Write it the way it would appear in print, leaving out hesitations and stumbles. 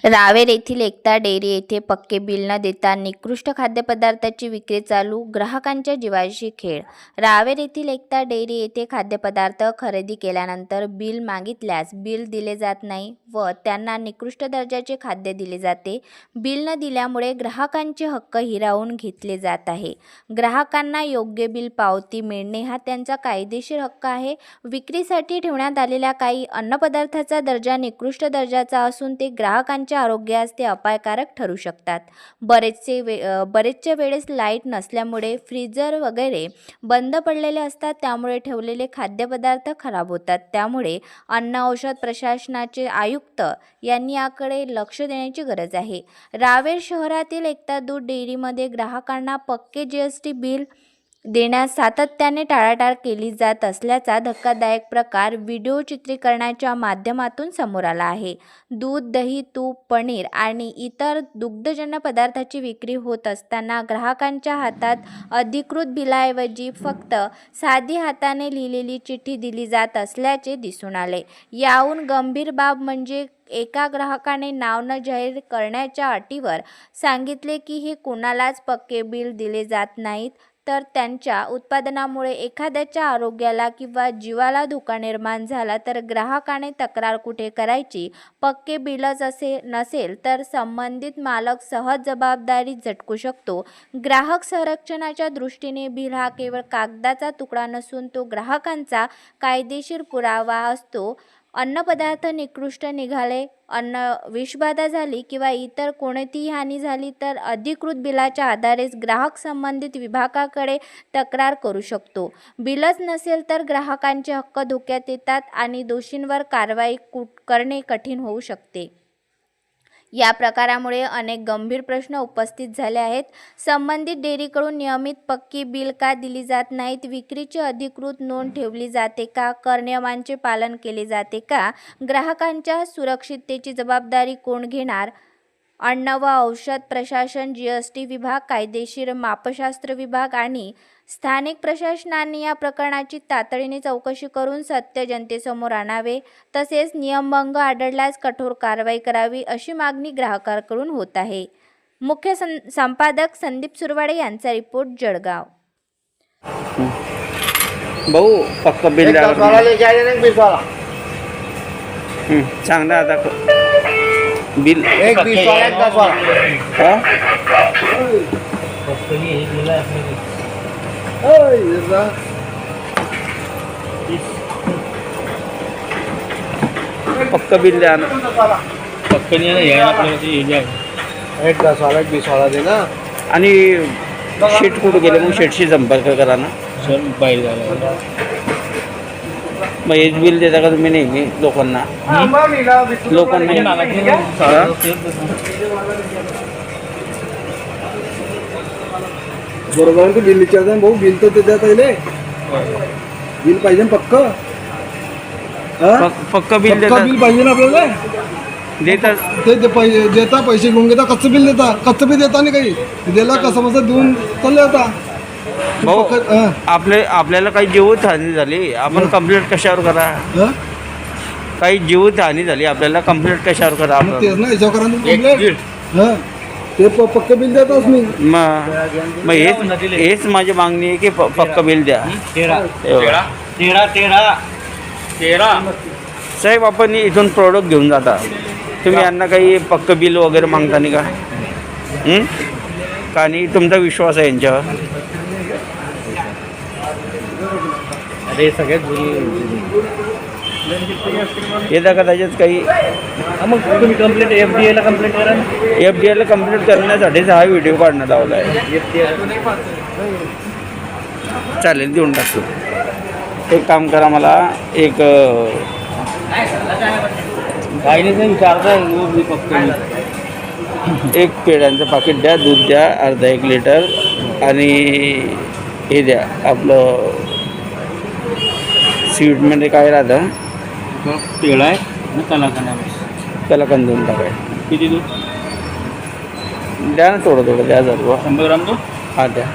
रावेर येथील एकता डेअरी येथे पक्के बिल न देता निकृष्ट खाद्यपदार्थाची विक्री चालू, ग्राहकांच्या जीवाशी खेळ। रावेर येथील एकता डेअरी येथे खाद्यपदार्थ खरेदी केल्यानंतर बिल मागितल्यास बिल दिले जात नाही व त्यांना निकृष्ट दर्जाचे खाद्य दिले जाते। बिल न दिल्यामुळे ग्राहकांचे हक्क हिरावून घेतले जात आहे। ग्राहकांना योग्य बिल पावती मिळणे हा त्यांचा कायदेशीर हक्क आहे। विक्रीसाठी ठेवण्यात आलेल्या काही अन्नपदार्थाचा दर्जा निकृष्ट दर्जाचा असून ते ग्राहकांच्या आरोग्यास ते अपायकारक ठरू शकतात। बरेचशा वेळेस लाईट नसल्यामुळे फ्रीजर वगैरे बंद पडलेले असतात, त्यामुळे ठेवलेले खाद्यपदार्थ खराब होतात। त्यामुळे अन्न औषध प्रशासनाचे आयुक्त यांनी याकडे लक्ष देण्याची गरज आहे। रावेर शहरातील एकता दूध डेअरीमध्ये ग्राहकांना पक्के जीएसटी बिल देण्यास सातत्याने टाळाटाळ केली जात असल्याचा धक्कादायक प्रकार व्हिडिओ चित्रीकरणाच्या माध्यमातून समोर आला आहे। दूध, दही, तूप, पनीर आणि इतर दुग्धजन्य पदार्थाची विक्री होत असताना ग्राहकांच्या हातात अधिकृत बिलाऐवजी फक्त साधी हाताने लिहिलेली चिठ्ठी दिली जात असल्याचे दिसून आले। याहून गंभीर बाब म्हणजे एका ग्राहकाने नाव न जाहीर करण्याच्या अटीवर सांगितले की हे कुणालाच पक्के बिल दिले जात नाहीत, तर त्यांच्या उत्पादनामुळे एखाद्याच्या आरोग्याला किंवा जीवाला धोका निर्माण झाला तर ग्राहकाने तक्रार कुठे करायची? पक्के बिलच नसेल तर संबंधित मालक सहज जबाबदारी झटकू शकतो। ग्राहक संरक्षणाच्या दृष्टीने बिल हा केवळ कागदाचा तुकडा नसून तो ग्राहकांचा कायदेशीर पुरावा असतो। अन्नपदार्थ निकृष्ट निघाले, अन्न विषबाधा झाली किंवा इतर कोणतीही हानी झाली तर अधिकृत बिलाच्या आधारेच ग्राहक संबंधित विभागाकडे तक्रार करू शकतो। बिलच नसेल तर ग्राहकांचे हक्क धोक्यात येतात आणि दोषींवर कारवाई करणे कठीण होऊ शकते। या प्रकारामुळे अनेक गंभीर प्रश्न उपस्थित झाले आहेत। संबंधित डेअरीकडून नियमित पक्की बिल का दिली जात नाहीत? विक्रीची अधिकृत नोंद ठेवली जाते का? कर नियमांचे पालन केले जाते का? ग्राहकांच्या सुरक्षिततेची जबाबदारी कोण घेणार? अन्न व औषध प्रशासन, जीएसटी विभाग, कायदेशीर मापशास्त्र विभाग आणि स्थानिक प्रशासनाने या प्रकरणाची तातडीने चौकशी करून सत्य जनतेसमोर आणावे, तसेच नियमभंग आढळल्यास कठोर कारवाई करावी अशी मागणी ग्राहकांकडून होत आहे। मुख्य संपादक संदीप सुरवाडे यांचा रिपोर्ट, जळगाव। भाऊ पक्का बिल सांग ना आता बिल एक 20 वाला एक 10 वाला पक्का बिल द्या ना। पक्का नहीं है आपल्याला एक 10 वाला एक 20 वाला देना। आणि शेट कुठं गेले मग शेटशी संपर्क करा ना। सर बाहेर झाला मग हेच बिल देता का तुम्ही नेहमी लोकांना? बरोबर की बिल विचारता भाऊ, बिल तर देता पहिले बिल पाहिजे ना पक्क। पक्का बिल पक्का बिल पाहिजे ना आपल्याला। देतात ते पैसे देता, पैसे घेऊन घेता, कच्चं बिल देता, कच्चं बिल देता नाही काही दिला कसं मस्त देऊन चालले आता। भाऊ आपल्याला काही जीवित हानी झाली, आपण कंप्लेंट कशावर करा? काही जीवित हानी झाली आपल्याला, कंप्लेंट कशावर करा? तेच ना याच्यावर करा कंप्लेंट। ते पक्क बिल देताच नाही। मग हेच माझी मागणी आहे की पक्का बिल द्या। 13 साहेब, आपण इथून प्रोडक्ट घेऊन जाता, तुम्ही यांना काही पक्क बिल वगैरे मागता नाही का? का नाही तुमचा विश्वास आहे यांच्यावर? अरे सगळ्यात येता कदाचित काही मग तुम्ही कंप्लेंट FDA ला कंप्लेंट करा। FDA ला कंप्लेंट करण्यासाठीच हा व्हिडिओ काढण्यात आला आहे। चालेल, देऊन टाकतो। एक काम करा, मला एक काही नाही विचारता एक पेढ्यांचं पाकिट द्या, दूध द्या अर्धा 1 लिटर आणि हे द्या आपलं स्वीटमध्ये काय राहतं? पेढा आहे कलाकंद देऊन टाकाय। किती दूध द्या ना, थोडं थोडं द्या जर 100 ग्राम दूध। हां द्या।